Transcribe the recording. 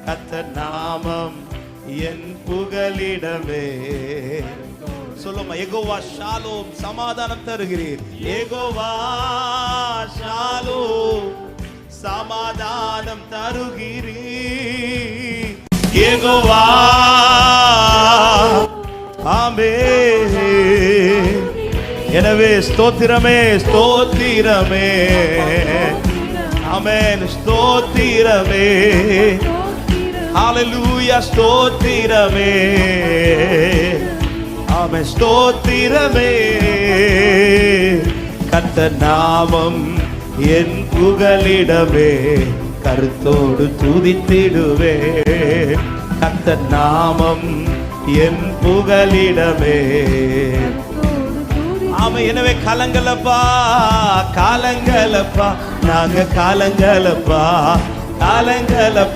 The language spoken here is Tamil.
கர்த்தர் நாமம் என் புகலிடமே. சொல்லுமா, யெகோவா ஷாலோம், சமாதானம் தருகிறீர். யெகோவா ஷாலோம், சமாதானம் தருகிறீர். யெகோவா ஆமென். எனவே ஸ்தோத்திரமே, ஸ்தோத்திரமே, ஆமென், ஸ்தோத்திரமே, ஹalleluya, ஸ்தோத்திரமே, ஆமென், ஸ்தோத்திரமே. கர்த்தர் நாமம் என் புகலிடமே, கருத்தோடு துதித்திடுவே. கர்த்தர் நாமம் என் புகலிடமே. ஆமென். எனவே கலங்கலப்பா, காலங்களப்பா, நாங்க காலங்களப்பா, காலங்களப்பா.